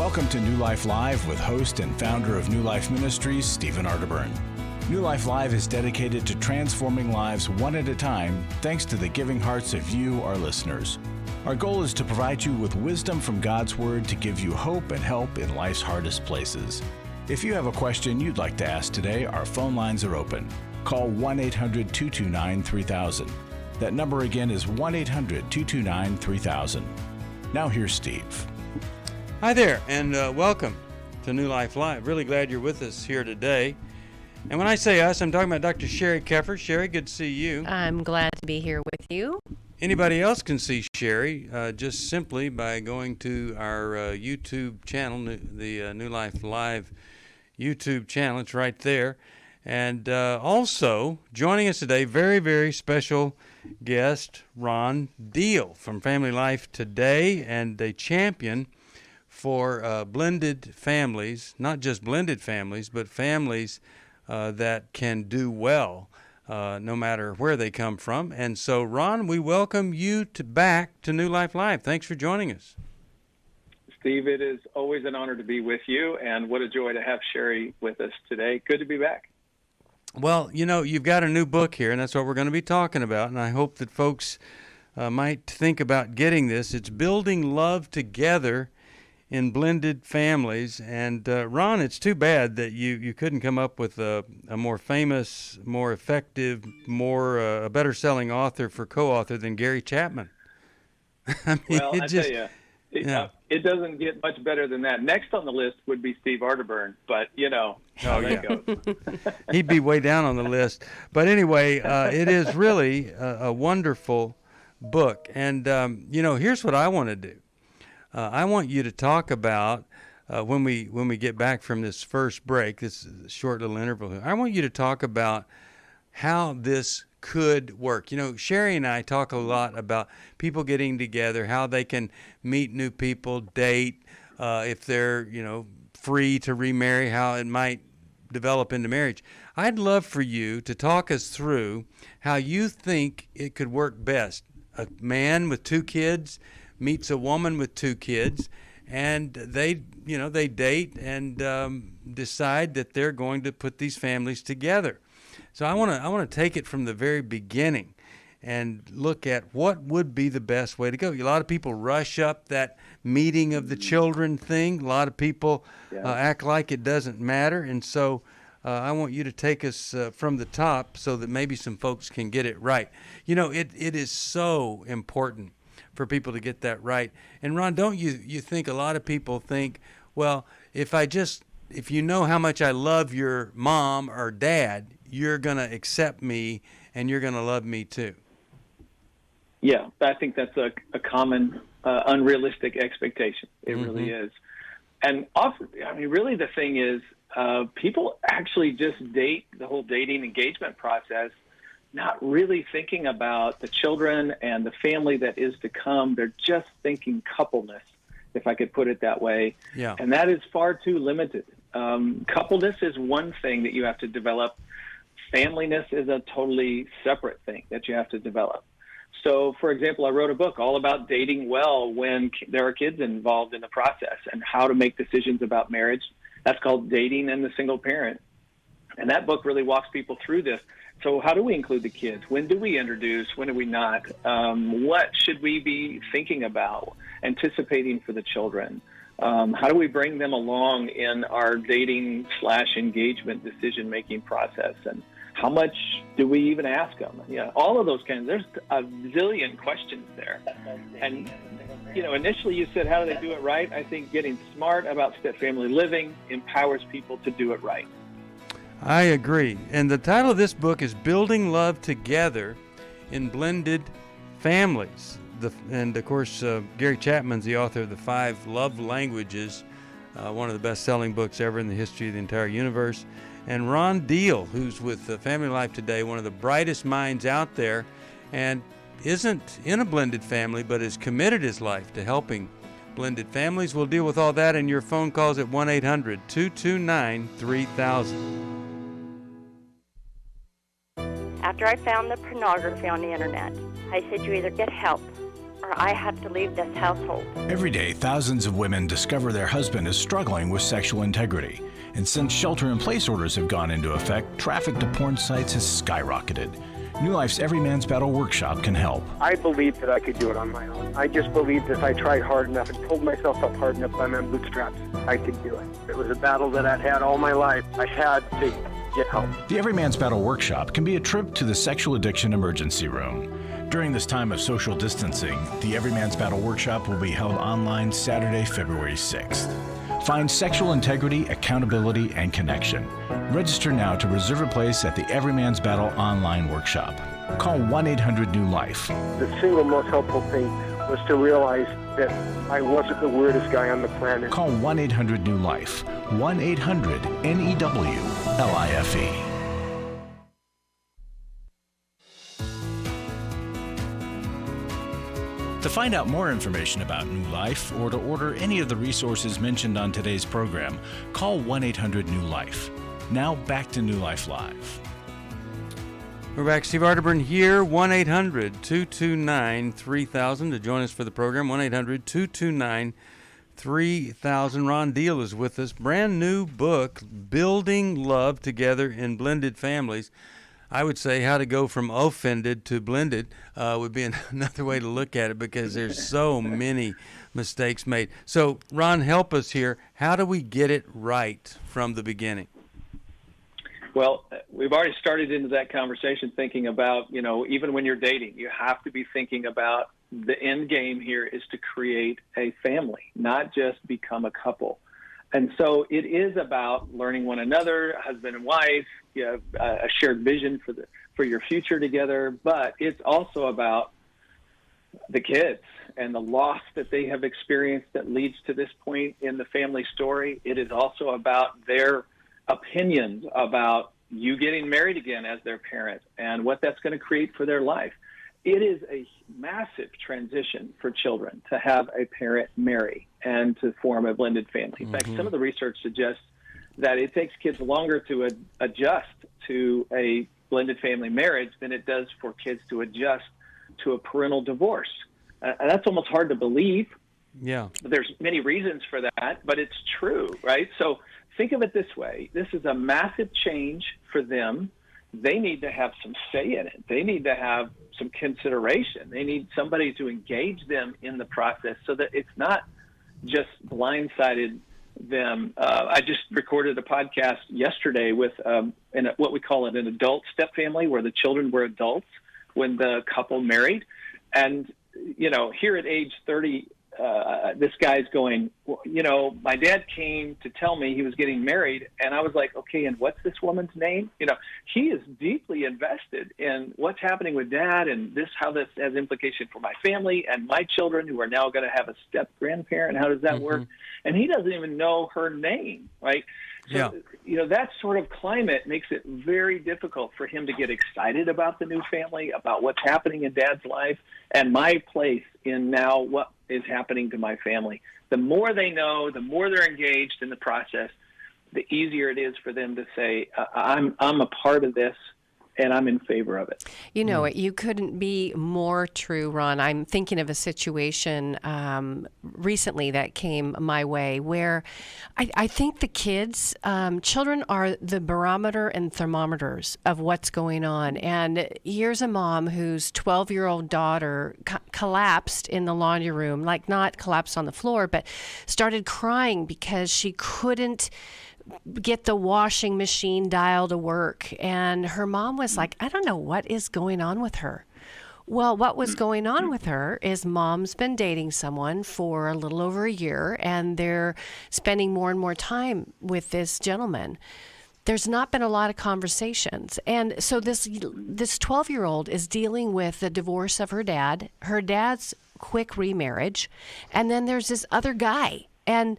Welcome to New Life Live with host and founder of New Life Ministries, Stephen Arterburn. New Life Live is dedicated to transforming lives one at a time thanks to the giving hearts of you, our listeners. Our goal is to provide you with wisdom from God's Word to give you hope and help in life's hardest places. If you have a question you'd like to ask today, our phone lines are open. Call 1-800-229-3000. That number again is 1-800-229-3000. Now here's Steve. Hi there, and welcome to New Life Live. Really glad you're with us here today. And when I say us, I'm talking about Dr. Sherry Keffer. Sherry, good to see you. I'm glad to be here with you. Anybody else can see Sherry just simply by going to our YouTube channel, the New Life Live YouTube channel. It's right there. And also joining us today, very, very special guest, Ron Deal from Family Life Today, and a champion for blended families, not just blended families, but families that can do well no matter where they come from. And so, Ron, we welcome you back to New Life Live. Thanks for joining us. Steve, it is always an honor to be with you, and what a joy to have Sherry with us today. Good to be back. Well, you know, you've got a new book here, and that's what we're going to be talking about, and I hope that folks might think about getting this. It's Building Love Together in Blended Families. And Ron, it's too bad that you couldn't come up with a more famous, more effective, a better selling author for co-author than Gary Chapman. I mean, well, I tell you, it doesn't get much better than that. Next on the list would be Steve Arterburn, but you know how that goes. He'd be way down on the list. But anyway, it is really a wonderful book. And, you know, here's what I want to do. I want you to talk about, when we get back from this first break, this is a short little interval, I want you to talk about how this could work. You know, Sherry and I talk a lot about people getting together, how they can meet new people, date, if they're, you know, free to remarry, how it might develop into marriage. I'd love for you to talk us through how you think it could work best. A man with 2 kids meets a woman with 2 kids, and they date and decide that they're going to put these families together. So I want to take it from the very beginning and look at what would be the best way to go. A lot of people rush up that meeting of the children thing. A lot of people act like it doesn't matter, and so I want you to take us from the top so that maybe some folks can get it right. You know, it is so important for people to get that right. And Ron, don't you think a lot of people think, well, if you know how much I love your mom or dad, you're going to accept me and you're going to love me too. Yeah, I think that's a common unrealistic expectation. It really is. And often, I mean, really the thing is, people actually just date, the whole dating engagement process, not really thinking about the children and the family that is to come. They're just thinking coupleness, if I could put it that way. Yeah. And that is far too limited. Coupleness is one thing that you have to develop. Familyness is a totally separate thing that you have to develop. So, for example, I wrote a book all about dating well when there are kids involved in the process and how to make decisions about marriage. That's called Dating and the Single Parent. And that book really walks people through this. So how do we include the kids? When do we introduce? When do we not? What should we be thinking about, anticipating for the children? How do we bring them along in our dating/engagement decision-making process? And how much do we even ask them? Yeah, all of those kinds. There's a zillion questions there. And, you know, initially you said, how do they do it right? I think getting smart about step-family living empowers people to do it right. I agree. And the title of this book is Building Love Together in Blended Families. And, of course, Gary Chapman's the author of The 5 Love Languages, one of the best-selling books ever in the history of the entire universe. And Ron Deal, who's with Family Life Today, one of the brightest minds out there, and isn't in a blended family, but has committed his life to helping blended families. We'll deal with all that in your phone calls at 1-800-229-3000. After I found the pornography on the internet, I said you either get help or I had to leave this household. Every day, thousands of women discover their husband is struggling with sexual integrity. And since shelter-in-place orders have gone into effect, traffic to porn sites has skyrocketed. New Life's Every Man's Battle workshop can help. I believed that I could do it on my own. I just believed if I tried hard enough and pulled myself up hard enough by my bootstraps, I could do it. It was a battle that I'd had all my life. I had to get help. The Every Man's Battle workshop can be a trip to the sexual addiction emergency room. During this time of social distancing, the Every Man's Battle workshop will be held online Saturday, February 6th. Find sexual integrity, accountability, and connection. Register now to reserve a place at the Every Man's Battle online workshop. Call 1-800-NEW-LIFE. The single most helpful thing was to realize that I wasn't the weirdest guy on the planet. Call 1-800-NEW-LIFE. 1-800-NEWLIFE. To find out more information about New Life or to order any of the resources mentioned on today's program, call 1-800-NEW-LIFE. Now back to New Life Live. We're back. Steve Arterburn here, 1-800-229-3000 to join us for the program, 1-800-229-3000. Ron Deal is with us. Brand new book, Building Love Together in Blended Families. I would say how to go from offended to blended would be another way to look at it, because there's so many mistakes made. So, Ron, help us here. How do we get it right from the beginning? Well, we've already started into that conversation thinking about, even when you're dating, you have to be thinking about the end game here is to create a family, not just become a couple. And so it is about learning one another, husband and wife, you have a shared vision for your future together, but it's also about the kids and the loss that they have experienced that leads to this point in the family story. It is also about their opinions about you getting married again as their parent and what that's going to create for their life. It is a massive transition for children to have a parent marry and to form a blended family. In fact, some of the research suggests that it takes kids longer to adjust to a blended family marriage than it does for kids to adjust to a parental divorce. And that's almost hard to believe. Yeah. There's many reasons for that, but it's true, right? So think of it this way. This is a massive change for them. They need to have some say in it. They need to have some consideration. They need somebody to engage them in the process so that it's not just blindsided them. I just recorded a podcast yesterday with what we call an adult step family, where the children were adults when the couple married. And, here at age 30, this guy's going, my dad came to tell me he was getting married, and I was like, okay, and what's this woman's name? He is deeply invested in what's happening with dad and how this has implication for my family and my children who are now going to have a step grandparent. How does that work? And he doesn't even know her name, right? So, that sort of climate makes it very difficult for him to get excited about the new family, about what's happening in dad's life, and my place in now what is happening to my family. The more they know, the more they're engaged in the process, the easier it is for them to say, I'm a part of this, and I'm in favor of it. You couldn't be more true, Ron. I'm thinking of a situation recently that came my way where I think the kids, children are the barometer and thermometers of what's going on. And here's a mom whose 12-year-old daughter collapsed in the laundry room, like not collapsed on the floor, but started crying because she couldn't get the washing machine dial to work. And her mom was like, I don't know what is going on with her. Well, what was going on with her is mom's been dating someone for a little over a year, and they're spending more and more time with this gentleman. There's not been a lot of conversations. And so this 12-year-old is dealing with the divorce of her dad's quick remarriage, and then there's this other guy. And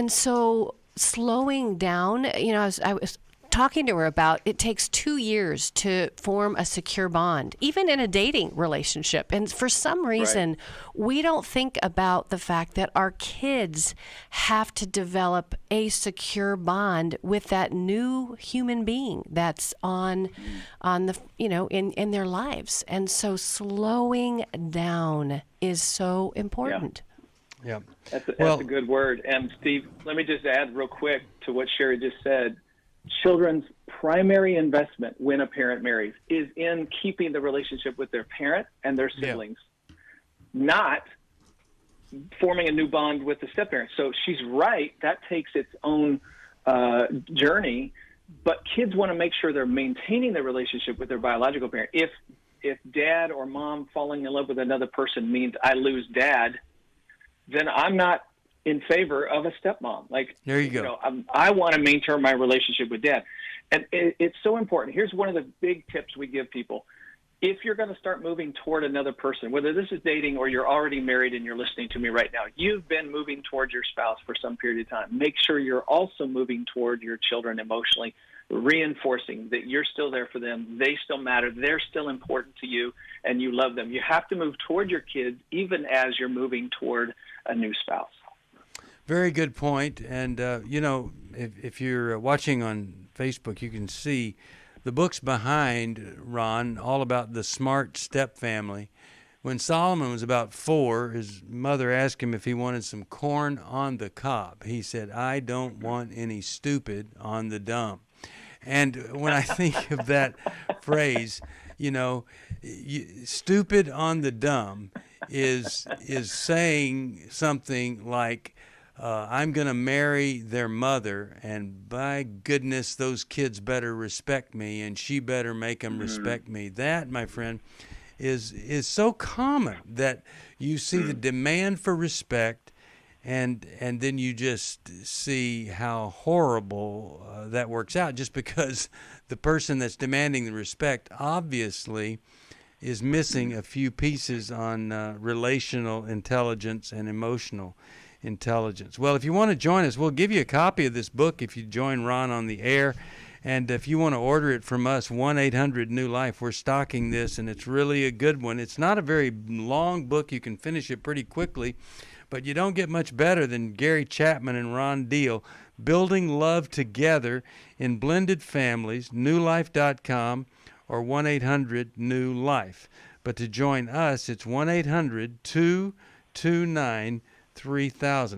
so slowing down, I was talking to her about it takes 2 years to form a secure bond, even in a dating relationship. And for some reason, we don't think about the fact that our kids have to develop a secure bond with that new human being that's on the, in their lives. And so slowing down is so important. Yeah. That's a good word. And Steve, let me just add real quick to what Sherry just said. Children's primary investment when a parent marries is in keeping the relationship with their parent and their siblings, not forming a new bond with the step-parent. So she's right. That takes its own journey. But kids want to make sure they're maintaining their relationship with their biological parent. If dad or mom falling in love with another person means I lose dad, then I'm not in favor of a stepmom. Like, there you go. I want to maintain my relationship with dad. And it's so important. Here's one of the big tips we give people. If you're going to start moving toward another person, whether this is dating or you're already married and you're listening to me right now, you've been moving toward your spouse for some period of time. Make sure you're also moving toward your children emotionally, reinforcing that you're still there for them. They still matter. They're still important to you, and you love them. You have to move toward your kids even as you're moving toward a new spouse. Very good point. And, if you're watching on Facebook, you can see the book's behind Ron, all about the smart step family. When Solomon was about 4, his mother asked him if he wanted some corn on the cob. He said, I don't want any stupid on the dumb. And when I think of that phrase, stupid on the dumb is saying something like, I'm going to marry their mother, and by goodness, those kids better respect me, and she better make them respect me. That, my friend, is so common that you see the demand for respect, and then you just see how horrible that works out, just because the person that's demanding the respect obviously is missing a few pieces on relational intelligence and emotional intelligence. Well, if you want to join us, we'll give you a copy of this book if you join Ron on the air. And if you want to order it from us, 1-800-NEW-LIFE. We're stocking this, and it's really a good one. It's not a very long book. You can finish it pretty quickly, but you don't get much better than Gary Chapman and Ron Deal, Building Love Together in Blended Families, newlife.com or 1-800-NEW-LIFE. But to join us, it's 1-800-229-3000.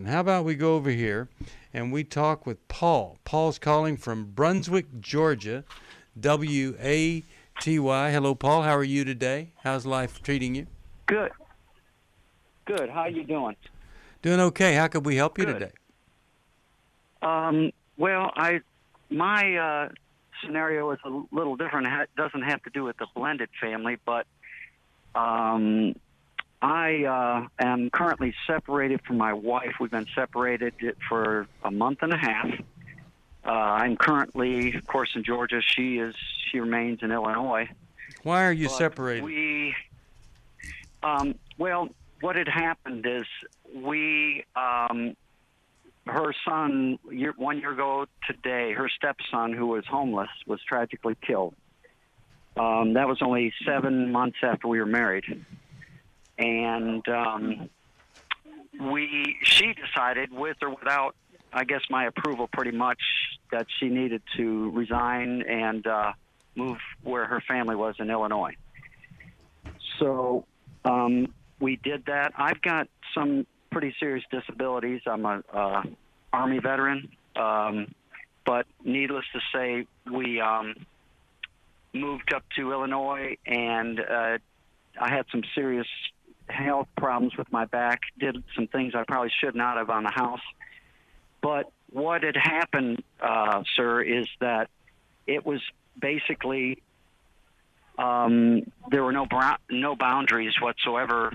How about we go over here and we talk with Paul. Paul's calling from Brunswick, Georgia, WATY. Hello, Paul. How are you today? How's life treating you? Good. How you doing? Doing okay. How could we help you today? Well, my scenario is a little different. It doesn't have to do with the blended family, but I am currently separated from my wife. We've been separated for a month and a half. I'm currently, of course, in Georgia. She remains in Illinois. Why are you separated? Well, what had happened is her son, 1 year ago today, her stepson, who was homeless, was tragically killed. That was only 7 months after we were married. And she decided, with or without, I guess, my approval pretty much, that she needed to resign and move where her family was in Illinois. So we did that. I've got some pretty serious disabilities. I'm a Army veteran. But needless to say, we moved up to Illinois, and I had some serious health problems with my back, did some things I probably should not have on the house. But what had happened, sir, is that it was basically there were no boundaries whatsoever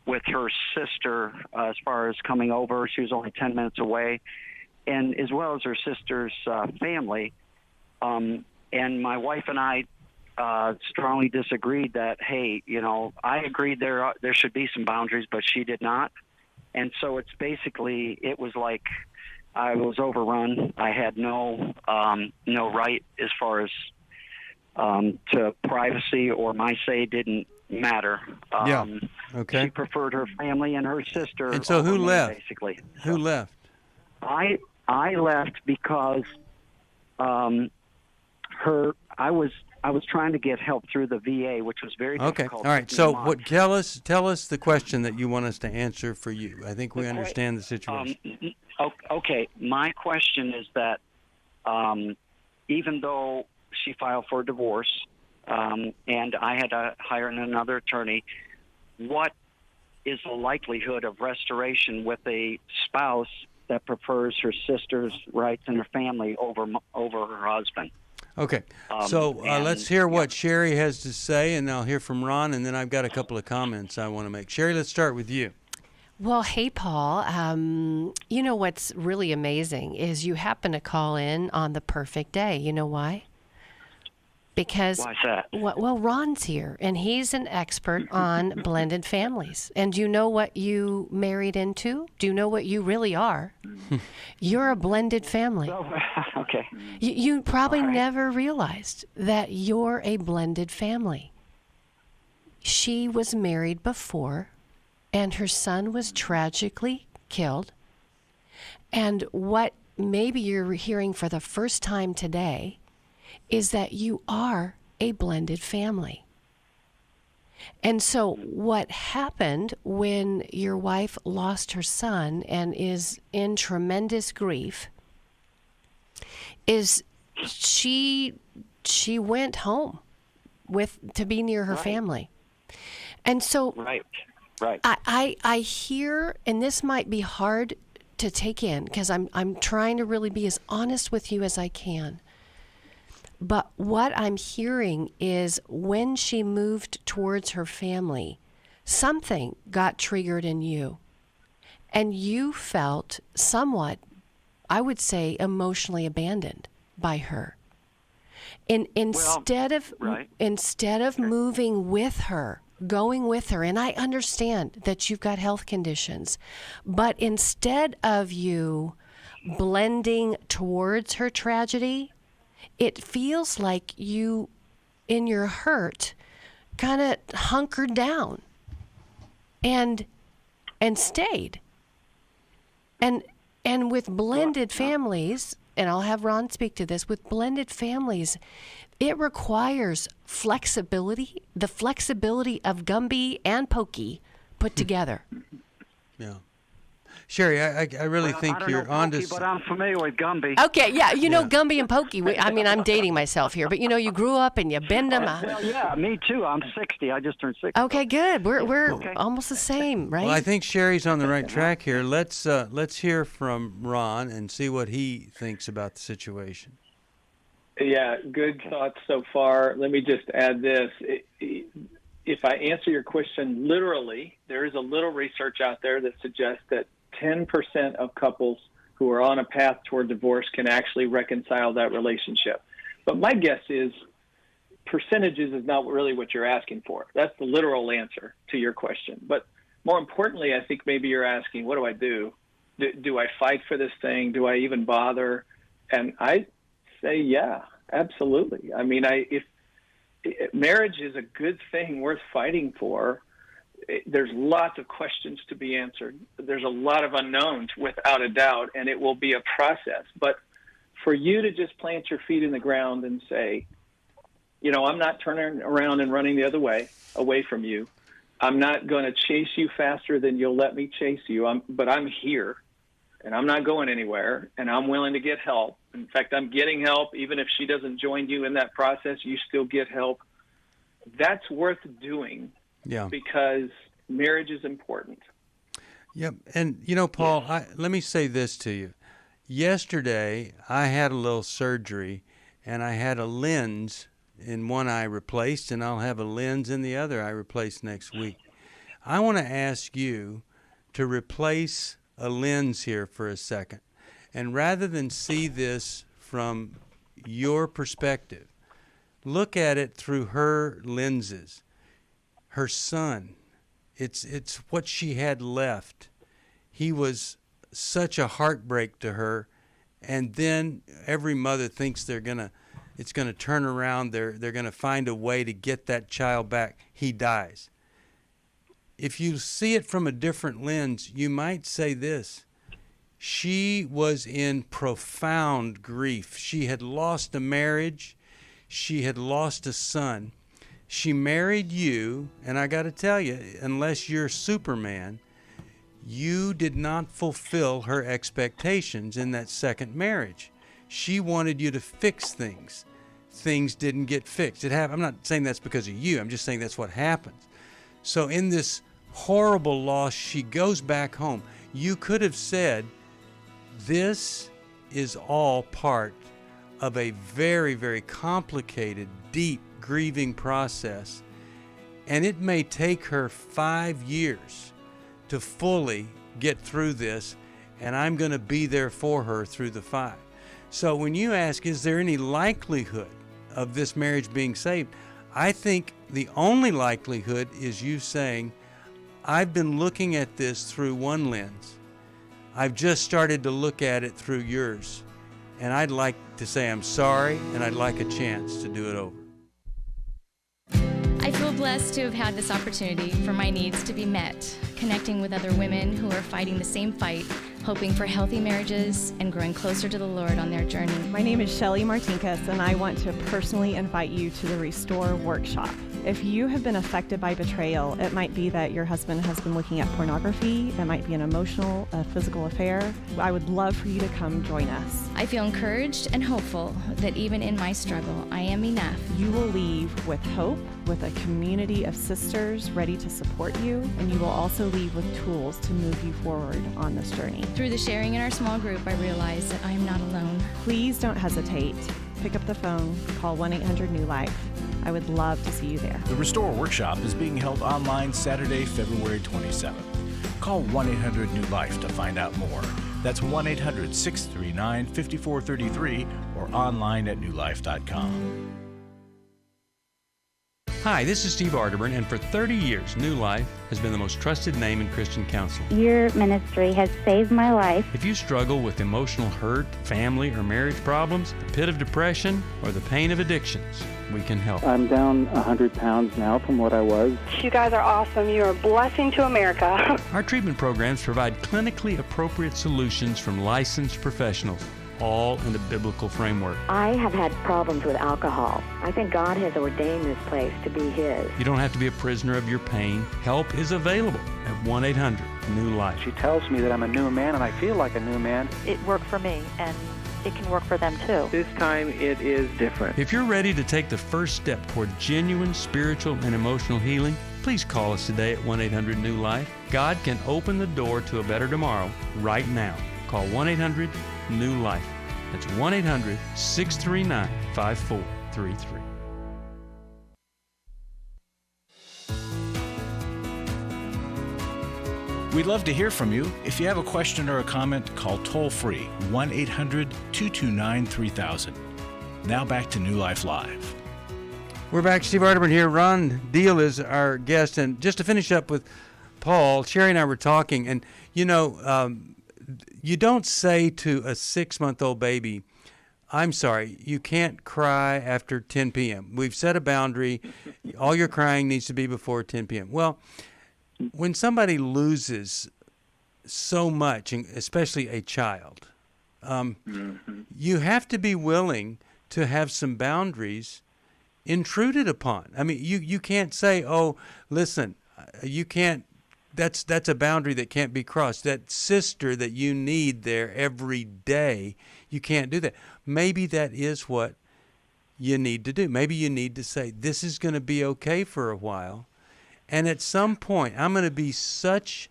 with her sister as far as coming over. She was only 10 minutes away, and as well as her sister's family. And my wife and I strongly disagreed that, hey, I agreed there should be some boundaries, but she did not. And so it was like I was overrun. I had no right as far as to privacy, or my say didn't matter. Okay. She preferred her family and her sister. And so who over me, left? Basically. Who left? I left because I was trying to get help through the VA, which was very difficult. All right. So tell us the question that you want us to answer for you. I think we understand the situation. Okay. My question is that even though she filed for divorce and I had to hire another attorney, what is the likelihood of restoration with a spouse that prefers her sister's rights and her family over her husband? Okay, so let's hear what Sherry has to say, and I'll hear from Ron, and then I've got a couple of comments I want to make. Sherry, let's start with you. Well, hey, Paul. You know what's really amazing is you happen to call in on the perfect day. You know why? Because why's that? Well, Ron's here, and he's an expert on blended families. And do you know what you married into? Do you know what you really are? You're a blended family. Okay. You probably never realized that you're a blended family. She was married before, and her son was tragically killed. And what maybe you're hearing for the first time today is that you are a blended family. And so what happened when your wife lost her son and is in tremendous grief is she went home to be near her family. And so Right. I hear, and this might be hard to take in because I'm trying to really be as honest with you as I can. But what I'm hearing is when she moved towards her family, something got triggered in you. And you felt somewhat, I would say, emotionally abandoned by her. Instead of moving with her, going with her, and I understand that you've got health conditions, but instead of you blending towards her tragedy, it feels like you, in your hurt, kind of hunkered down and stayed. And with blended families, and I'll have Ron speak to this, with blended families, it requires flexibility, the flexibility of Gumby and Pokey put together. Yeah. Sherry, I really think you're onto. But I'm familiar with Gumby. Okay, yeah, you know Gumby and Pokey. I mean, I'm dating myself here, but you grew up and you bend them. Well, yeah, me too. I'm 60. I just turned 60. Okay, good. We're almost the same, right? Well, I think Sherry's on the right track here. Let's hear from Ron and see what he thinks about the situation. Yeah, good thoughts so far. Let me just add this. If I answer your question literally, there is a little research out there that suggests that 10% of couples who are on a path toward divorce can actually reconcile that relationship. But my guess is percentages is not really what you're asking for. That's the literal answer to your question. But more importantly, I think maybe you're asking, what do I do? Do I fight for this thing? Do I even bother? And I say, yeah, absolutely. I mean, if marriage is a good thing worth fighting for, there's lots of questions to be answered. There's a lot of unknowns, without a doubt, and it will be a process. But for you to just plant your feet in the ground and say, I'm not turning around and running the other way, away from you. I'm not going to chase you faster than you'll let me chase you. But I'm here, and I'm not going anywhere, and I'm willing to get help. In fact, I'm getting help. Even if she doesn't join you in that process, you still get help. That's worth doing. Yeah. Because marriage is important. Yep. And, Paul, let me say this to you. Yesterday, I had a little surgery, and I had a lens in one eye replaced, and I'll have a lens in the other eye replaced next week. I want to ask you to replace a lens here for a second. And rather than see this from your perspective, look at it through her lenses. Her son, it's what she had left. He was such a heartbreak to her, and then every mother thinks it's gonna turn around. They're gonna find a way to get that child back. He dies. If you see it from a different lens, you might say this: she was in profound grief. She had lost a marriage. She had lost a son. She married you, and I got to tell you, unless you're Superman, you did not fulfill her expectations in that second marriage. She wanted you to fix things. Things didn't get fixed. I'm not saying that's because of you. I'm just saying that's what happens. So in this horrible loss, she goes back home. You could have said, this is all part of a very, very complicated, deep grieving process, and it may take her 5 years to fully get through this, and I'm going to be there for her through the 5. So when you ask, is there any likelihood of this marriage being saved? I think the only likelihood is you saying, I've been looking at this through one lens. I've just started to look at it through yours. And I'd like to say I'm sorry, and I'd like a chance to do it over. I feel blessed to have had this opportunity for my needs to be met, connecting with other women who are fighting the same fight, hoping for healthy marriages and growing closer to the Lord on their journey. My name is Shelly Martinkus, and I want to personally invite you to the Restore Workshop. If you have been affected by betrayal, it might be that your husband has been looking at pornography, it might be an emotional, physical affair. I would love for you to come join us. I feel encouraged and hopeful that even in my struggle, I am enough. You will leave with hope, with a community of sisters ready to support you, and you will also leave with tools to move you forward on this journey. Through the sharing in our small group, I realize that I am not alone. Please don't hesitate. Pick up the phone, call 1-800-NEW-LIFE. I would love to see you there. The Restore Workshop is being held online Saturday, February 27th. Call 1-800-NEW-LIFE to find out more. That's 1-800-639-5433 or online at newlife.com. Hi, this is Steve Arterburn, and for 30 years, New Life has been the most trusted name in Christian counseling. Your ministry has saved my life. If you struggle with emotional hurt, family or marriage problems, the pit of depression, or the pain of addictions, we can help. I'm down 100 pounds now from what I was. You guys are awesome. You're a blessing to America. Our treatment programs provide clinically appropriate solutions from licensed professionals, all in a biblical framework. I have had problems with alcohol. I think God has ordained this place to be His. You don't have to be a prisoner of your pain. Help is available at 1-800-NEW-LIFE. She tells me that I'm a new man, and I feel like a new man. It worked for me, and it can work for them too. This time it is different. If you're ready to take the first step toward genuine spiritual and emotional healing, please call us today at 1-800-NEW-LIFE. God can open the door to a better tomorrow right now. Call 1-800-NEW-LIFE. That's 1-800-639-5433. We'd love to hear from you. If you have a question or a comment, call toll-free 1-800-229-3000. Now back to New Life Live. We're back. Steve Arterburn here. Ron Deal is our guest. And just to finish up with Paul, Sherry and I were talking, and you don't say to a 6-month-old baby, I'm sorry, you can't cry after 10 p.m. We've set a boundary. All your crying needs to be before 10 p.m. Well, when somebody loses so much, especially a child, you have to be willing to have some boundaries intruded upon. I mean, you can't say, oh, listen, you can't, that's a boundary that can't be crossed. That sister that you need there every day, you can't do that. Maybe that is what you need to do. Maybe you need to say, this is going to be okay for a while. And at some point, I'm going to be such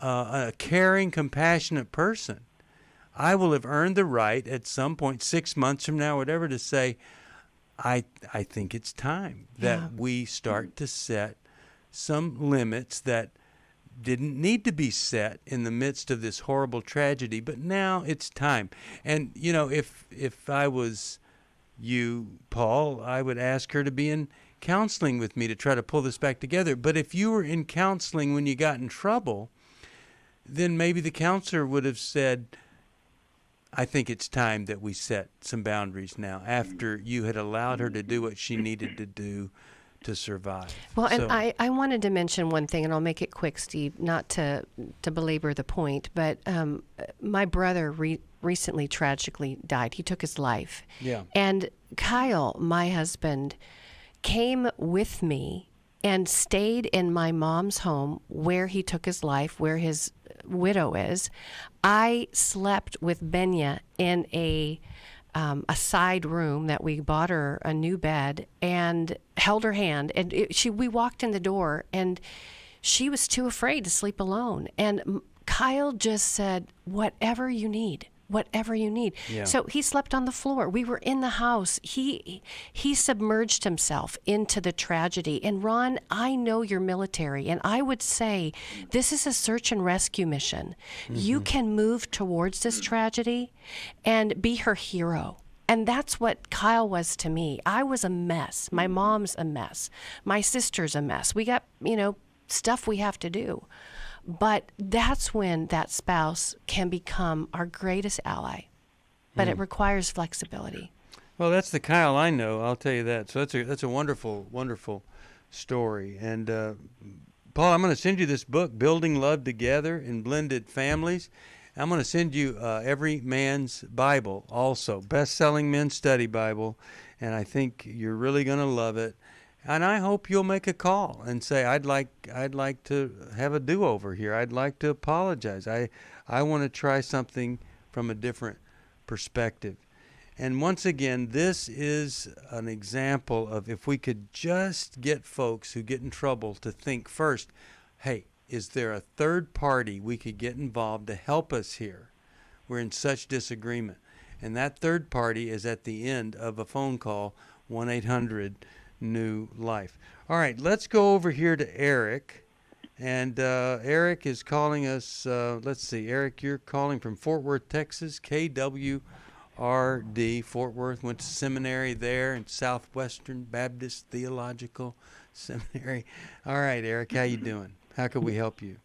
a caring, compassionate person. I will have earned the right at some point, 6 months from now, whatever, to say, I think it's time that we start to set some limits that didn't need to be set in the midst of this horrible tragedy, but now it's time. And, if I was you, Paul, I would ask her to be in counseling with me to try to pull this back together. But if you were in counseling when you got in trouble, then maybe the counselor would have said, I think it's time that we set some boundaries now, after you had allowed her to do what she needed to do to survive. Well, and I wanted to mention one thing, and I'll make it quick, Steve, not to belabor the point, but my brother recently tragically died. He took his life. Yeah. And Kyle, my husband, came with me and stayed in my mom's home where he took his life, where his widow is. I slept with Benya in a side room that we bought her a new bed, and held her hand, and we walked in the door, and she was too afraid to sleep alone. And Kyle just said, whatever you need. Yeah. So he slept on the floor. We were in the house. He submerged himself into the tragedy. And Ron, I know you're military, and I would say this is a search and rescue mission. Mm-hmm. You can move towards this tragedy and be her hero. And that's what Kyle was to me. I was a mess. My mom's a mess. My sister's a mess. We got, stuff we have to do. But that's when that spouse can become our greatest ally. But it requires flexibility. Well, that's the Kyle I know, I'll tell you that. So that's a wonderful, wonderful story. And Paul, I'm going to send you this book, Building Love Together in Blended Families. I'm going to send you Every Man's Bible also, best-selling men's study Bible. And I think you're really going to love it. And I hope you'll make a call and say, I'd like to have a do-over here. I'd like to apologize. I want to try something from a different perspective. And once again, this is an example of, if we could just get folks who get in trouble to think first, hey, is there a third party we could get involved to help us here? We're in such disagreement. And that third party is at the end of a phone call, 1-800-NEW LIFE. All right, let's go over here to Eric. And Eric is calling us, let's see, Eric, you're calling from Fort Worth, Texas, KWRD, Fort Worth, went to seminary there in Southwestern Baptist Theological Seminary. All right, Eric, how you doing? How can we help you?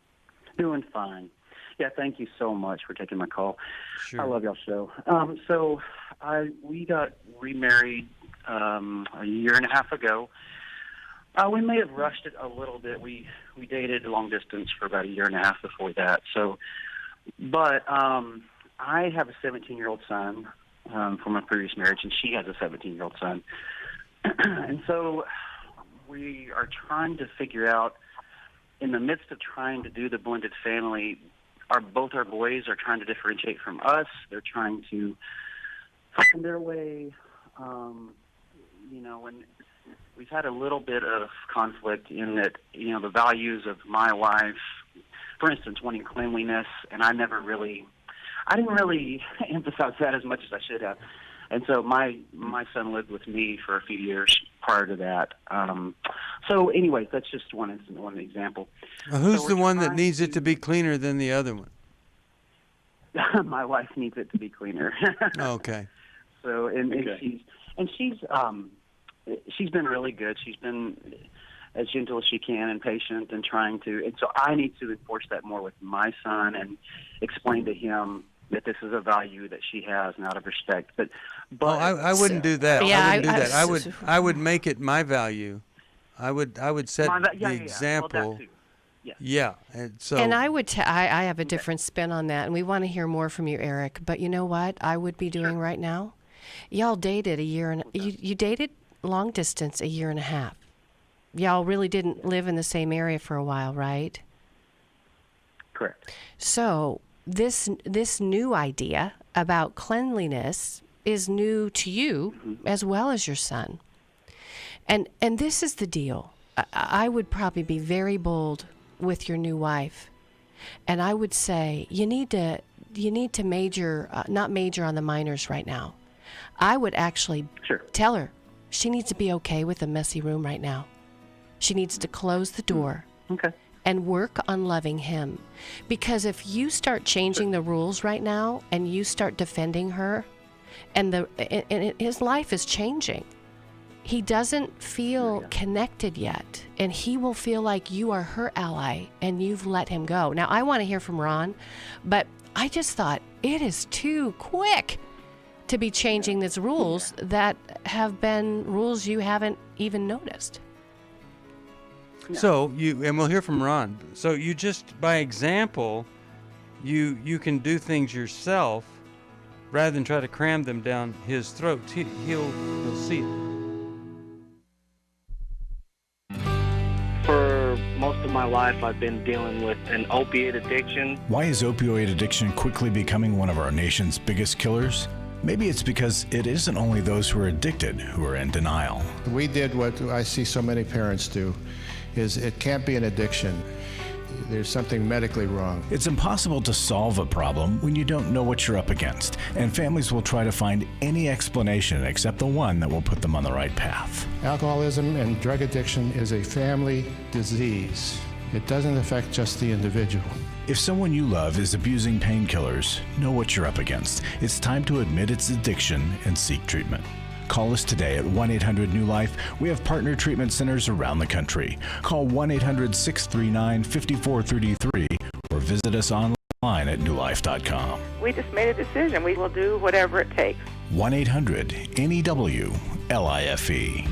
Doing fine. Yeah, thank you so much for taking my call. Sure. I love y'all's show. We got remarried a year and a half ago. We may have rushed it a little bit. We dated long distance for about a year and a half before that. But I have a 17-year-old son from my previous marriage, and she has a 17-year-old son. And so we are trying to figure out, in the midst of trying to do the blended family, both our boys are trying to differentiate from us. They're trying to find their way, and we've had a little bit of conflict in that, the values of my wife, for instance, wanting cleanliness, and I didn't really emphasize that as much as I should have. And so my son lived with me for a few years prior to that. So anyways, that's just one example. Who's the one that needs it to be cleaner than the other one? My wife needs it to be cleaner. Okay. So she's been really good. She's been as gentle as she can and patient and trying to. And so I need to enforce that more with my son and explain to him that this is a value that she has, and out of respect. But I wouldn't do that. Yeah, I wouldn't do that. I would make it my value. I would set the example. Well, that too. Yes. Yeah. And I would. I have a different spin on that, and we want to hear more from you, Eric. But you know what I would be doing right now? Y'all dated a year and you dated long distance a year and a half. Y'all really didn't live in the same area for a while, right? Correct. So this new idea about cleanliness is new to you as well as your son. And this is the deal. I would probably be very bold with your new wife, and I would say you need to major, not major on the minors right now. I would actually tell her she needs to be okay with a messy room right now. She needs to close the door. Okay. And work on loving him. Because if you start changing the rules right now and you start defending her, and his life is changing. he doesn't feel connected yet, and he will feel like you are her ally and you've let him go. Now, I want to hear from Ron, but I just thought it is too quick to be changing these rules that have been rules you haven't even noticed. So and we'll hear from Ron. So you just, by example, you can do things yourself rather than try to cram them down his throat. He'll see it. For most of my life, I've been dealing with an opiate addiction. Why is opioid addiction quickly becoming one of our nation's biggest killers? Maybe it's because it isn't only those who are addicted who are in denial. We did what I see so many parents do, is it can't be an addiction. There's something medically wrong. It's impossible to solve a problem when you don't know what you're up against, and families will try to find any explanation except the one that will put them on the right path. Alcoholism and drug addiction is a family disease. It doesn't affect just the individual. If someone you love is abusing painkillers, know what you're up against. It's time to admit it's addiction and seek treatment. Call us today at 1-800-NEW-LIFE. We have partner treatment centers around the country. Call 1-800-639-5433 or visit us online at newlife.com. We just made a decision. We will do whatever it takes. 1-800-NEW-LIFE.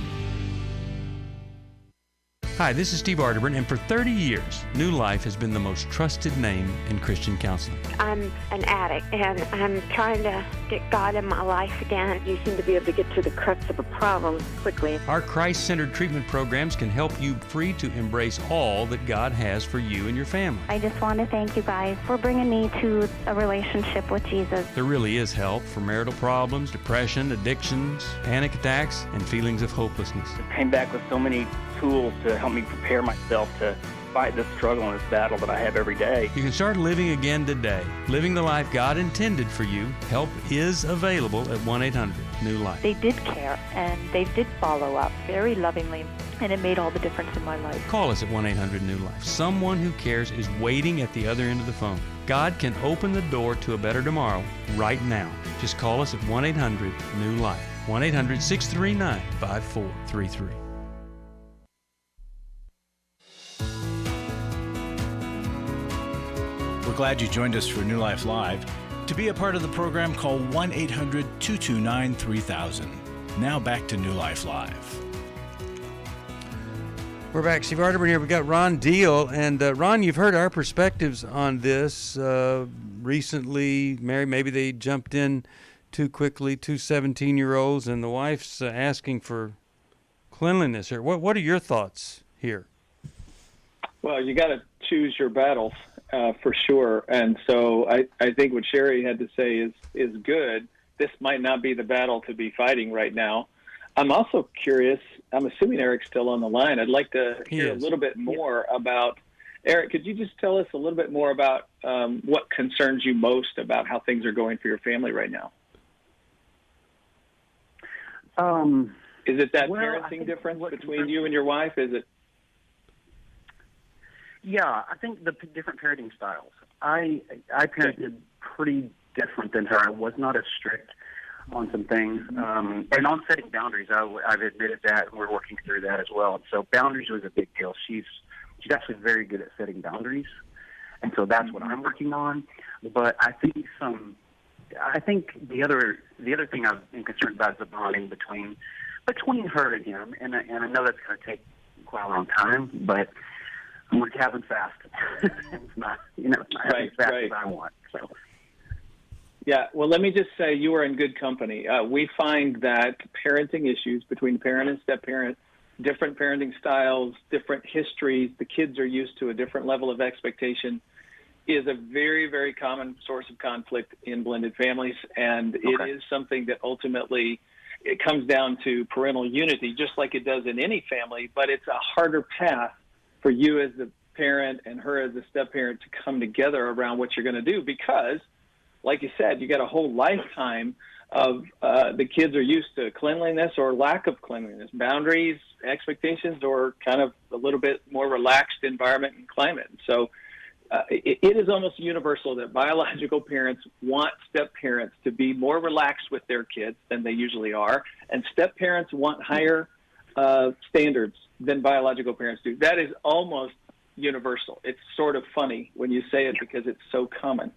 Hi, this is Steve Arterburn, and for 30 years, New Life has been the most trusted name in Christian counseling. I'm an addict, and I'm trying to get God in my life again. You seem to be able to get to the crux of a problem quickly. Our Christ-centered treatment programs can help you free to embrace all that God has for you and your family. I just want to thank you guys for bringing me to a relationship with Jesus. There really is help for marital problems, depression, addictions, panic attacks, and feelings of hopelessness. I came back with so many tools to help me prepare myself to fight this struggle and this battle that I have every day. You can start living again today, living the life God intended for you. Help is available at 1-800-NEW-LIFE. They did care, and they did follow up very lovingly, and it made all the difference in my life. Call us at 1-800-NEW-LIFE. Someone who cares is waiting at the other end of the phone. God can open the door to a better tomorrow right now. Just call us at 1-800-NEW-LIFE. 1-800-639-5433. We're glad you joined us for New Life Live. To be a part of the program, call 1-800-229-3000. Now back to New Life Live. We're back. Steve Arterburn here. We got Ron Deal. And Ron, you've heard our perspectives on this recently. Mary, maybe they jumped in too quickly, 2 17-year-olds, and the wife's asking for cleanliness here. What are your thoughts here? Well, you got to choose your battles. For sure. And so I think what Sherry had to say is good. This might not be the battle to be fighting right now. I'm also curious. I'm assuming Eric's still on the line. I'd like to hear a little bit more about, Eric, could you just tell us a little bit more about what concerns you most about how things are going for your family right now? Is it that parenting difference between you and your wife? Is it? Yeah, I think the different parenting styles. I parented pretty different than her. I was not as strict on some things. And on setting boundaries, I've admitted that, and we're working through that as well. And so boundaries was a big deal. She's actually very good at setting boundaries, and so that's what I'm working on. But I think the other thing I'm concerned about is the bonding between her and him. And I know that's going to take quite a long time, but we're having fast. It's not happening as fast as I want. So. Yeah, well, let me just say you are in good company. We find that parenting issues between parent and step-parent, different parenting styles, different histories, the kids are used to a different level of expectation, is a very, very common source of conflict in blended families, and it is something that ultimately it comes down to parental unity, just like it does in any family, but it's a harder path for you as the parent and her as the step-parent to come together around what you're going to do because, like you said, you got a whole lifetime of the kids are used to cleanliness or lack of cleanliness, boundaries, expectations, or kind of a little bit more relaxed environment and climate. So it is almost universal that biological parents want step-parents to be more relaxed with their kids than they usually are, and step-parents want higher standards than biological parents do. That is almost universal. It's sort of funny when you say it because it's so common.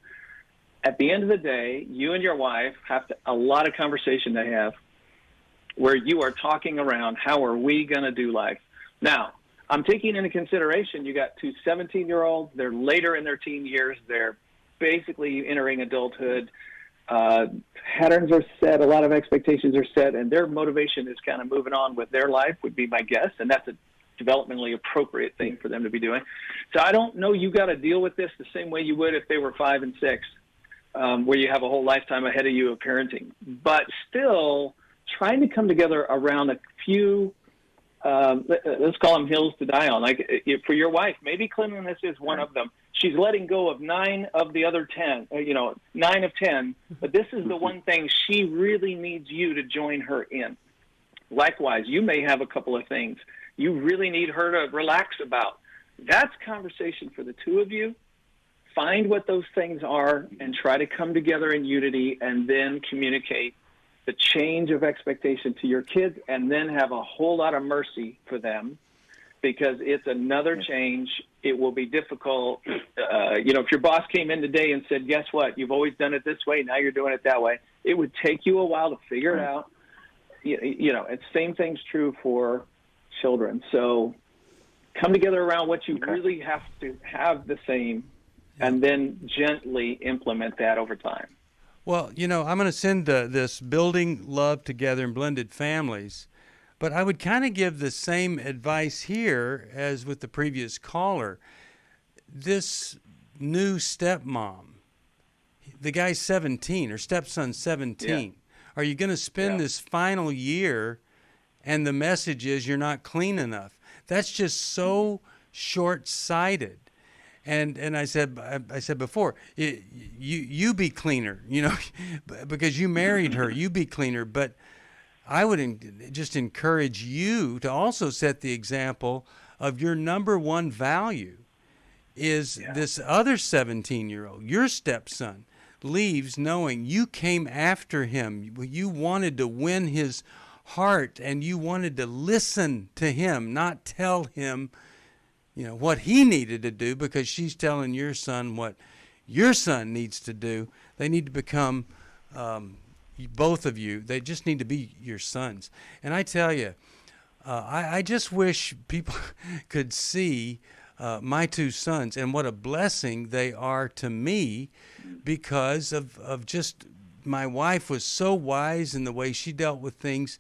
At the end of the day, you and your wife have a lot of conversation to have where you are talking around how are we going to do life. Now, I'm taking into consideration you got two 17-year-olds. They're later in their teen years. They're basically entering adulthood. Patterns are set. A lot of expectations are set, and their motivation is kind of moving on with their life, would be my guess, and that's a developmentally appropriate thing for them to be doing. So I don't know you got to deal with this the same way you would if they were 5 and 6, where you have a whole lifetime ahead of you of parenting. But still, trying to come together around a few, let's call them hills to die on. Like for your wife, maybe cleanliness is one of them. She's letting go of 9 of the other 10, 9 of 10, but this is the one thing she really needs you to join her in. Likewise, you may have a couple of things you really need her to relax about. That's conversation for the two of you. Find what those things are and try to come together in unity, and then communicate the change of expectation to your kids, and then have a whole lot of mercy for them, because it's another change. It will be difficult. If your boss came in today and said, guess what, you've always done it this way, now you're doing it that way, it would take you a while to figure it out. And same thing's true for children. So come together around what you really have to have the same, and then gently implement that over time. Well, I'm going to send this Building Love Together in Blended Families, but I would kind of give the same advice here as with the previous caller. This new stepmom, the guy's 17, or stepson's 17. Yeah. Are you going to spend this final year and the message is you're not clean enough? That's just so short-sighted. And I said before, you be cleaner, because you married her. You be cleaner. But I would just encourage you to also set the example of your number one value is this other 17-year-old, your stepson, leaves knowing you came after him. You wanted to win his heart, and you wanted to listen to him, not tell him what he needed to do, because she's telling your son what your son needs to do. They need to become, both of you, they just need to be your sons. And I tell you, I just wish people could see my two sons and what a blessing they are to me, because of just my wife was so wise in the way she dealt with things.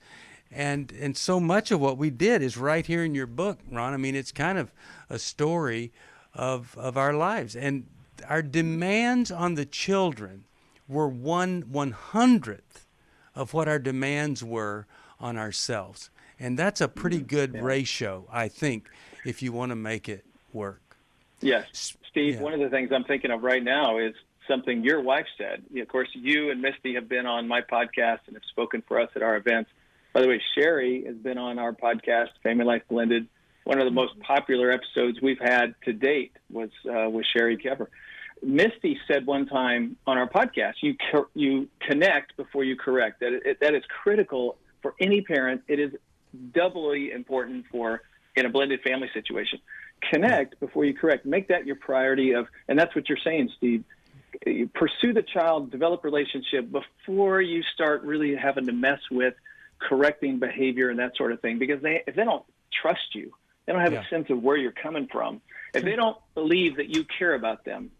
And so much of what we did is right here in your book, Ron. I mean, it's kind of a story of our lives. And our demands on the children were 1/100th of what our demands were on ourselves. And that's a pretty good ratio, I think, if you want to make it work. Yes. Steve, one of the things I'm thinking of right now is something your wife said. Of course, you and Misty have been on my podcast and have spoken for us at our events. By the way, Sherry has been on our podcast, Family Life Blended. One of the most popular episodes we've had to date was with Sherry Kepper. Misty said one time on our podcast, you connect before you correct. That is critical for any parent. It is doubly important in a blended family situation. Connect before you correct. Make that your priority and that's what you're saying, Steve. You pursue the child, develop relationship before you start really having to mess with correcting behavior and that sort of thing. Because if they don't trust you, they don't have a sense of where you're coming from. If they don't believe that you care about them,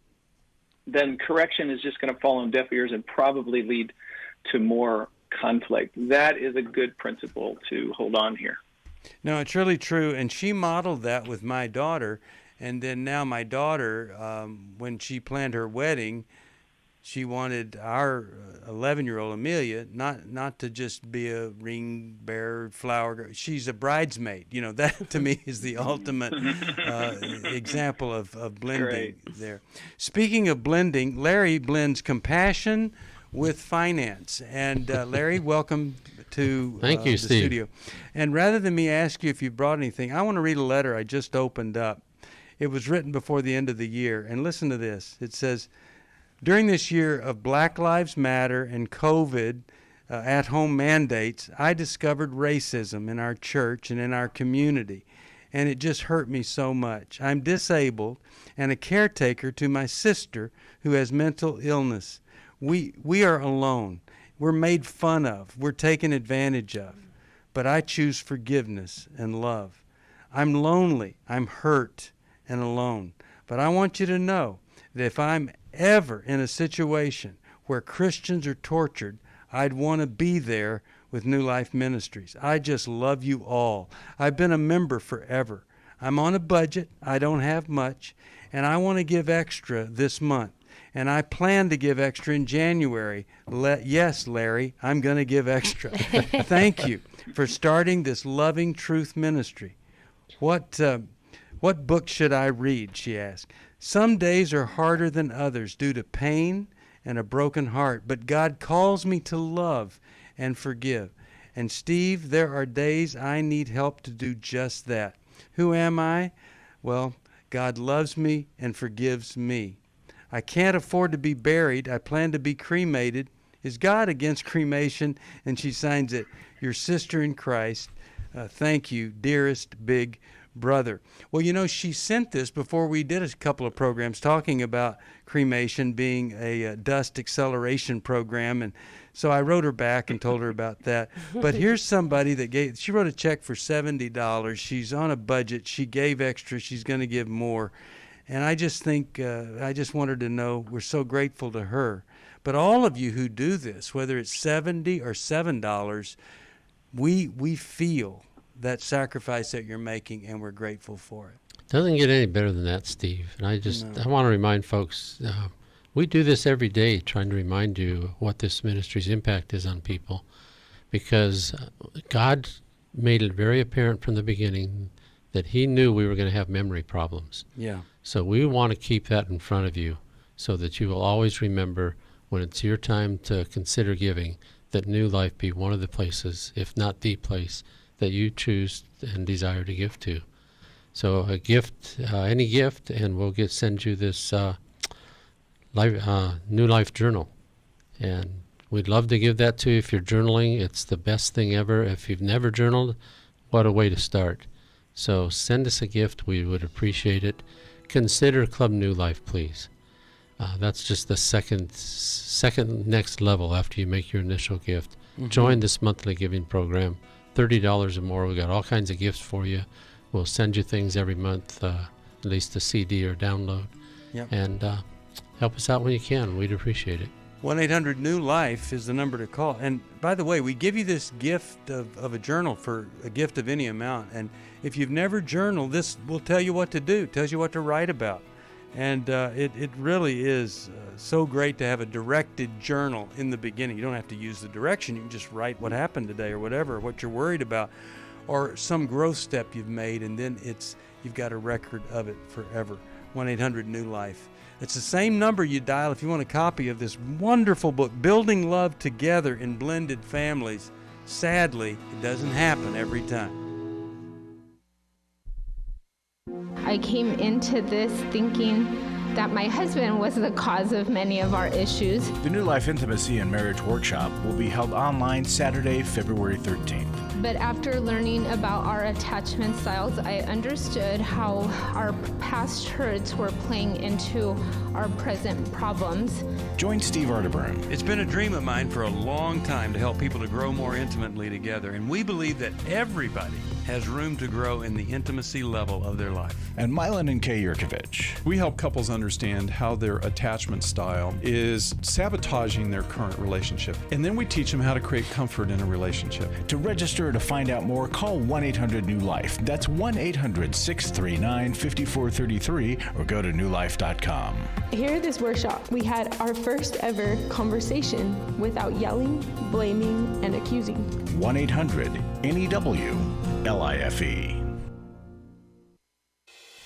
then correction is just going to fall on deaf ears and probably lead to more conflict. That is a good principle to hold on here. No, it's really true. And she modeled that with my daughter. And then now my daughter, when she planned her wedding, she wanted our 11-year-old Amelia not to just be a ring bearer, flower girl. She's a bridesmaid. That to me is the ultimate example of blending there. Speaking of blending, Larry blends compassion with finance. And Larry, welcome to Thank you, the Steve. studio. And rather than me ask you if you brought anything, I want to read a letter I just opened up. It was written before the end of the year. And listen to this. It says, during this year of Black Lives Matter and COVID, at-home mandates, I discovered racism in our church and in our community, and it just hurt me so much. I'm disabled and a caretaker to my sister who has mental illness. We are alone. We're made fun of. We're taken advantage of. But I choose forgiveness and love. I'm lonely. I'm hurt and alone. But I want you to know that if I'm ever in a situation where Christians are tortured, I'd want to be there with New Life Ministries. I just love you all. I've been a member forever. I'm on a budget. I don't have much, and I want to give extra this month. And I plan to give extra in January. Yes, Larry, I'm going to give extra. Thank you for starting this loving truth ministry. What book should I read, she asked. Some days are harder than others due to pain and a broken heart, but God calls me to love and forgive. And Steve, there are days I need help to do just that. Who am I? Well, God loves me and forgives me. I can't afford to be buried. I plan to be cremated. Is God against cremation? And she signs it, your sister in Christ. Thank you, dearest big brother. Well, you know, she sent this before we did a couple of programs talking about cremation being a dust acceleration program. And so I wrote her back and told her about that. But here's somebody that she wrote a check for $70. She's on a budget. She gave extra. She's going to give more. And I just think, I just want her to know we're so grateful to her. But all of you who do this, whether it's $70 or $7, we feel that sacrifice that you're making, and we're grateful for it. Doesn't get any better than that, Steve. And I want to remind folks, we do this every day, trying to remind you what this ministry's impact is on people, because God made it very apparent from the beginning that he knew we were going to have memory problems. Yeah. So we want to keep that in front of you so that you will always remember when it's your time to consider giving, that New Life be one of the places, if not the place, that you choose and desire to give to. So a gift, any gift, and we'll send you this New Life journal. And we'd love to give that to you if you're journaling. It's the best thing ever. If you've never journaled, what a way to start. So send us a gift. We would appreciate it. Consider Club New Life, please. That's just the second next level after you make your initial gift. Mm-hmm. Join this monthly giving program. $30 or more. We've got all kinds of gifts for you. We'll send you things every month, at least a CD or download. Yep. And help us out when you can. We'd appreciate it. 1-800-NEW-LIFE is the number to call. And by the way, we give you this gift of a journal for a gift of any amount. And if you've never journaled, this will tell you what to do, tells you what to write about. And it really is so great to have a directed journal in the beginning. You don't have to use the direction. You can just write what happened today or whatever, what you're worried about, or some growth step you've made, and then you've got a record of it forever. 1-800-NEW-LIFE. It's the same number you dial if you want a copy of this wonderful book, Building Love Together in Blended Families. Sadly, it doesn't happen every time. I came into this thinking that my husband was the cause of many of our issues. The New Life Intimacy and Marriage Workshop will be held online Saturday, February 13th. But after learning about our attachment styles, I understood how our past hurts were playing into our present problems. Join Steve Arterburn. It's been a dream of mine for a long time to help people to grow more intimately together, and we believe that everybody has room to grow in the intimacy level of their life. And Milan and Kay Yurkovich. We help couples understand how their attachment style is sabotaging their current relationship. And then we teach them how to create comfort in a relationship. To register or to find out more, call 1-800-NEW-LIFE. That's 1-800-639-5433 or go to newlife.com. Here at this workshop, we had our first ever conversation without yelling, blaming, and accusing. 1-800-NEW-LIFE.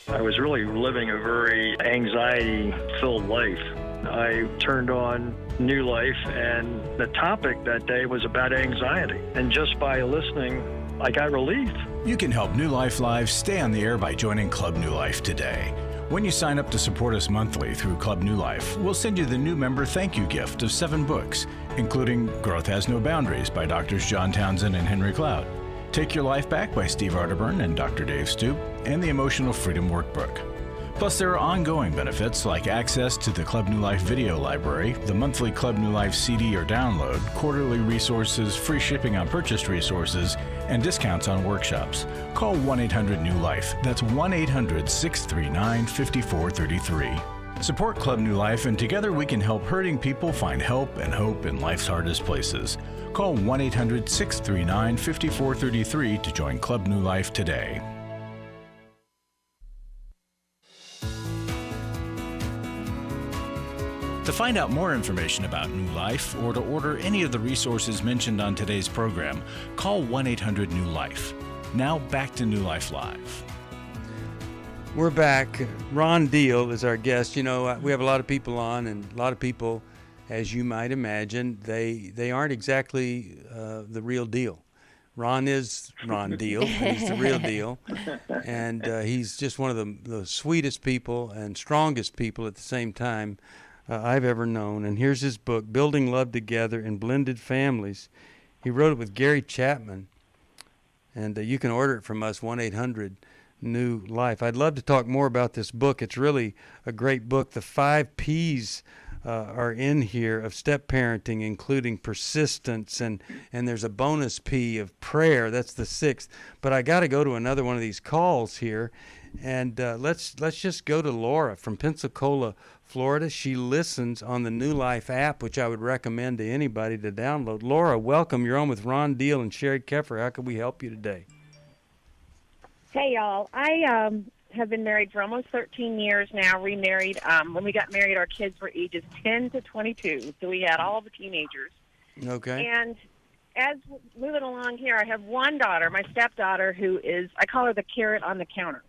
I was really living a very anxiety-filled life. I turned on New Life, and the topic that day was about anxiety. And just by listening, I got relief. You can help New Life Live stay on the air by joining Club New Life today. When you sign up to support us monthly through Club New Life, we'll send you the new member thank you gift of 7 books, including Growth Has No Boundaries by Drs. John Townsend and Henry Cloud, Take Your Life Back by Steve Arterburn and Dr. Dave Stoop, and the Emotional Freedom Workbook. Plus, there are ongoing benefits like access to the Club New Life video library, the monthly Club New Life CD or download, quarterly resources, free shipping on purchased resources, and discounts on workshops. Call 1-800-NEW-LIFE. That's 1-800-639-5433. Support Club New Life, and together we can help hurting people find help and hope in life's hardest places. Call 1-800-639-5433 to join Club New Life today. To find out more information about New Life or to order any of the resources mentioned on today's program, call 1-800-NEW-LIFE. Now back to New Life Live. We're back. Ron Deal is our guest. You know, we have a lot of people on, and a lot of people, as you might imagine, they aren't exactly the real deal. Ron is Ron Deal. He's the real deal. And he's just one of the sweetest people and strongest people at the same time I've ever known. And here's his book, Building Love Together in Blended Families. He wrote it with Gary Chapman, and you can order it from us, 1-800-NEW-LIFE. I'd love to talk more about this book. It's really a great book. The 5 P's are in here of step parenting, including persistence, and there's a bonus P of prayer. That's the 6th. But I got to go to another one of these calls here, and let's just go to Laura from Pensacola, Florida. She listens on the New Life app, which I would recommend to anybody to download. Laura, welcome. You're on with Ron Deal and Sherry Keffer. How can we help you today? Hey, y'all. I have been married for almost 13 years now, remarried. When we got married, our kids were ages 10 to 22, so we had all the teenagers. Okay. And as moving along here, I have one daughter, my stepdaughter, who is, I call her the carrot on the counter.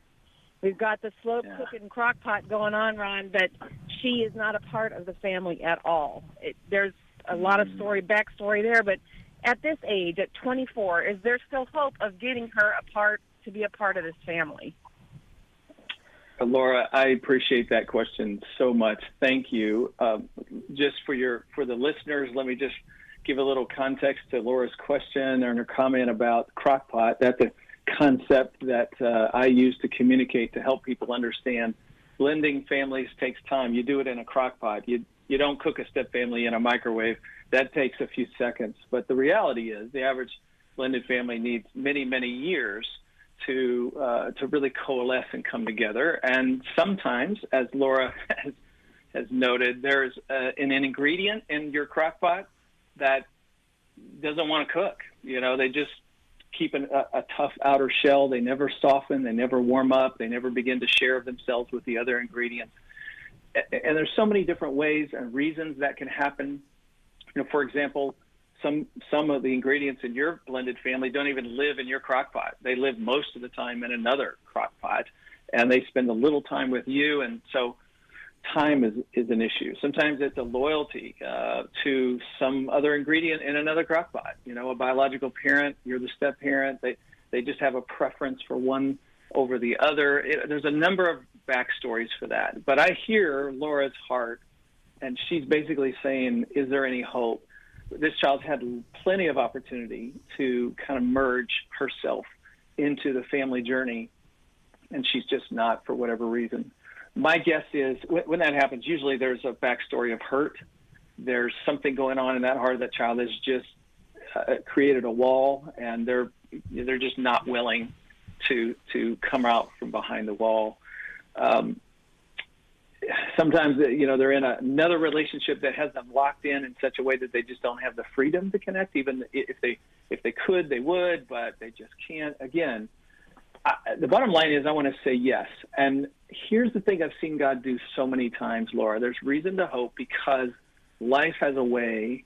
We've got the slow cooking crock pot going on, Ron, but she is not a part of the family at all. There's a lot of backstory there, but at this age, at 24, is there still hope of getting her to be a part of this family? Laura, I appreciate that question so much. Thank you. Just for the listeners, let me just give a little context to Laura's question and her comment about crock pot. That's a concept that I use to communicate to help people understand blending families takes time. You do it in a crock pot. You don't cook a step family in a microwave. That takes a few seconds. But the reality is the average blended family needs many, many years to really coalesce and come together. And sometimes, as Laura has noted, there's an ingredient in your crock pot that doesn't want to cook. You know, they just keep a tough outer shell. They never soften. They never warm up. They never begin to share themselves with the other ingredients. And there's so many different ways and reasons that can happen. You know, for example, some of the ingredients in your blended family don't even live in your crock pot. They live most of the time in another crock pot, and they spend a little time with you, and so time is an issue. Sometimes it's a loyalty to some other ingredient in another crock pot. You know, a biological parent, you're the step parent. They just have a preference for one over the other. There's a number of backstories for that. But I hear Laura's heart, and she's basically saying, is there any hope? This child's had plenty of opportunity to kind of merge herself into the family journey, and she's just not for whatever reason. My guess is when that happens, usually there's a backstory of hurt. There's something going on in that heart of that child that's just created a wall, and they're just not willing to come out from behind the wall. Sometimes, you know, they're in another relationship that has them locked in such a way that they just don't have the freedom to connect. Even if they could, they would, but they just can't. Again, the bottom line is I want to say yes. And here's the thing I've seen God do so many times, Laura. There's reason to hope because life has a way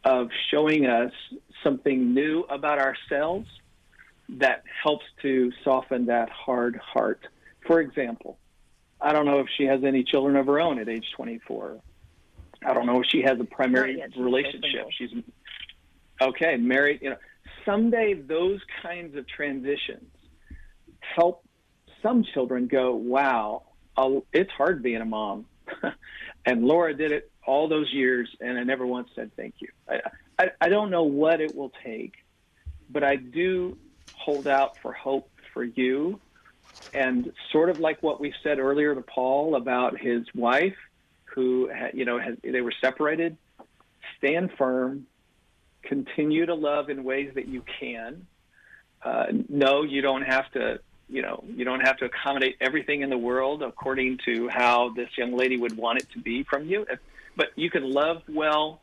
of showing us something new about ourselves that helps to soften that hard heart. For example, I don't know if she has any children of her own at age 24. I don't know if she has a primary relationship. She's okay, married. You know, someday those kinds of transitions help some children go, wow, it's hard being a mom. And Laura did it all those years, and I never once said thank you. I don't know what it will take, but I do hold out for hope for you. And sort of like what we said earlier to Paul about his wife, who they were separated. Stand firm, continue to love in ways that you can. No, you don't have to. You don't have to accommodate everything in the world according to how this young lady would want it to be from you. But you can love well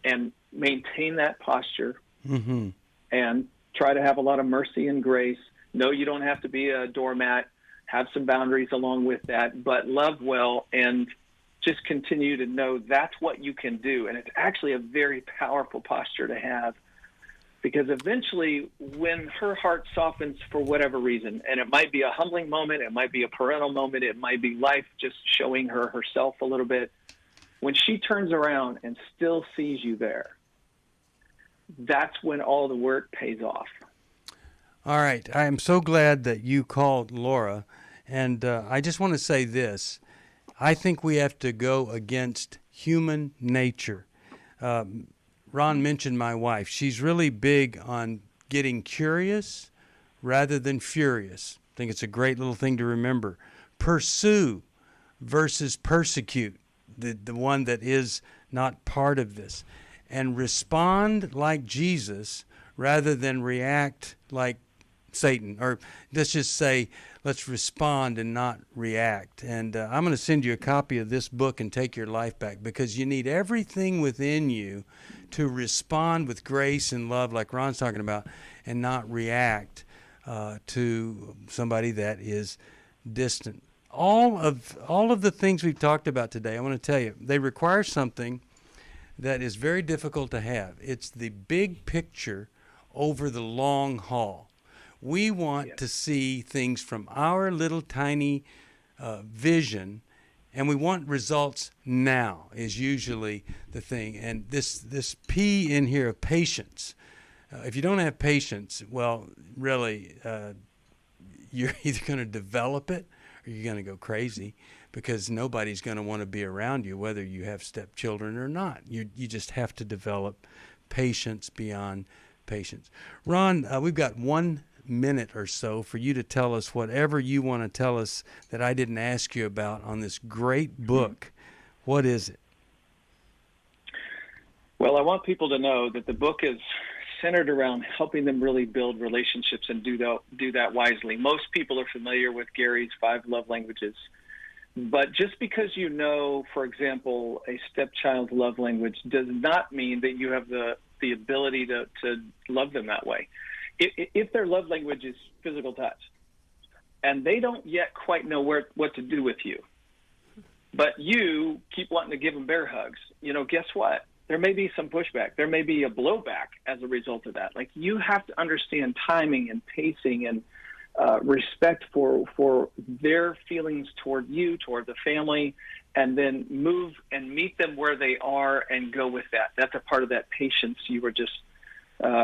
and maintain that posture, and try to have a lot of mercy and grace. No, you don't have to be a doormat. Have some boundaries along with that, but love well and just continue to know that's what you can do. And it's actually a very powerful posture to have, because eventually when her heart softens for whatever reason, and it might be a humbling moment, it might be a parental moment, it might be life just showing her herself a little bit, when she turns around and still sees you there, that's when all the work pays off. All right. I am so glad that you called Laura. And I just want to say this. I think we have to go against human nature. Ron mentioned my wife. She's really big on getting curious rather than furious. I think it's a great little thing to remember. Pursue versus persecute, the one that is not part of this. And respond like Jesus rather than react like Satan. Or let's just say, let's respond and not react. And I'm going to send you a copy of this book and Take Your Life Back, because you need everything within you to respond with grace and love like Ron's talking about, and not react to somebody that is distant. All of the things we've talked about today, I want to tell you, they require something that is very difficult to have. It's the big picture over the long haul. We want to see things from our little tiny vision, and we want results now is usually the thing. And this P in here of patience, if you don't have patience, well, really, you're either going to develop it or you're going to go crazy, because nobody's going to want to be around you, whether you have stepchildren or not. You just have to develop patience beyond patience. Ron, we've got 1 minute or so for you to tell us whatever you want to tell us that I didn't ask you about on this great book. What is it? Well, I want people to know that the book is centered around helping them really build relationships and do that wisely. Most people are familiar with Gary's 5 love languages. But just because you know, for example, a stepchild's love language does not mean that you have the ability to love them that way. If their love language is physical touch, and they don't yet quite know what to do with you, but you keep wanting to give them bear hugs, guess what? There may be some pushback. There may be a blowback as a result of that. Like, you have to understand timing and pacing and respect for their feelings toward you, toward the family, and then move and meet them where they are and go with that. That's a part of that patience you were just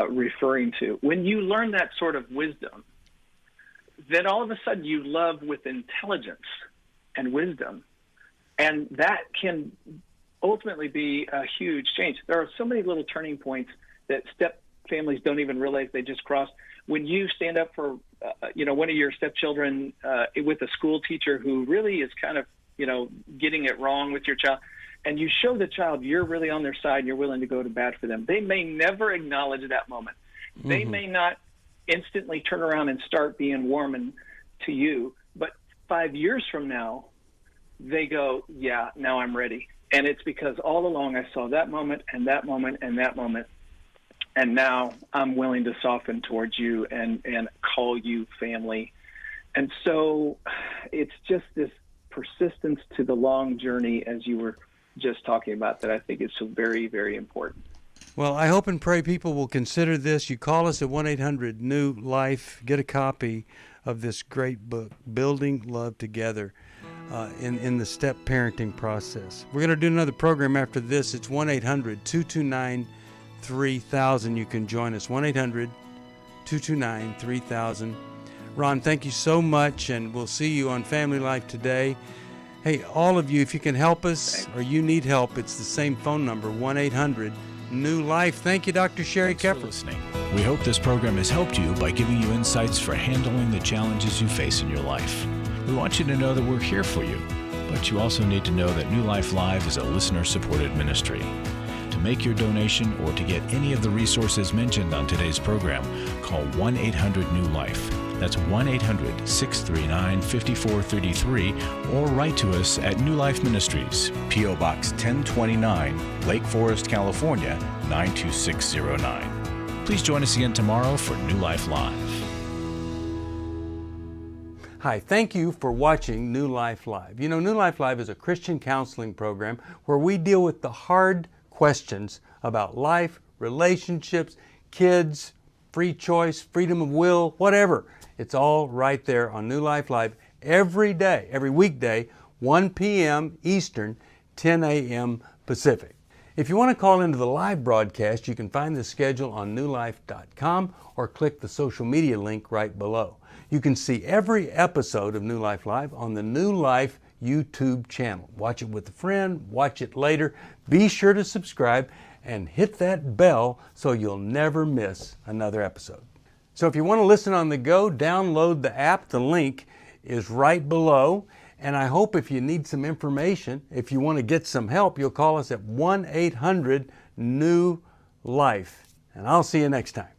referring to. When you learn that sort of wisdom, then all of a sudden you love with intelligence and wisdom, and that can ultimately be a huge change. There are so many little turning points that step families don't even realize they just crossed. When you stand up for one of your stepchildren with a school teacher who really is kind of getting it wrong with your child, and you show the child you're really on their side and you're willing to go to bat for them, they may never acknowledge that moment. Mm-hmm. They may not instantly turn around and start being warm to you, but 5 years from now, they go, yeah, now I'm ready. And it's because all along I saw that moment and that moment and that moment, and now I'm willing to soften towards you and call you family. And so it's just this persistence to the long journey, as you were just talking about, that I think is so very, very important. Well, I hope and pray people will consider this. You call us at 1-800-NEW-LIFE. Get a copy of this great book, Building Love Together, in the step parenting process. We're going to do another program after this. It's 1-800-229-3000. You can join us, 1-800-229-3000. Ron, thank you so much, and we'll see you on Family Life Today. Hey, all of you, if you can help us or you need help, it's the same phone number, 1-800-NEW-LIFE. Thank you, Dr. Sherry Keffer. For listening. We hope this program has helped you by giving you insights for handling the challenges you face in your life. We want you to know that we're here for you, but you also need to know that New Life Live is a listener-supported ministry. To make your donation or to get any of the resources mentioned on today's program, call 1-800-NEW-LIFE. That's 1-800-639-5433, or write to us at New Life Ministries, P.O. Box 1029, Lake Forest, California, 92609. Please join us again tomorrow for New Life Live. Hi, thank you for watching New Life Live. You know, New Life Live is a Christian counseling program where we deal with the hard questions about life, relationships, kids, free choice, freedom of will, whatever. It's all right there on New Life Live every day, every weekday, 1 p.m. Eastern, 10 a.m. Pacific. If you want to call into the live broadcast, you can find the schedule on newlife.com or click the social media link right below. You can see every episode of New Life Live on the New Life YouTube channel. Watch it with a friend, watch it later. Be sure to subscribe and hit that bell so you'll never miss another episode. So if you want to listen on the go, download the app. The link is right below. And I hope if you need some information, if you want to get some help, you'll call us at 1-800-NEW-LIFE. And I'll see you next time.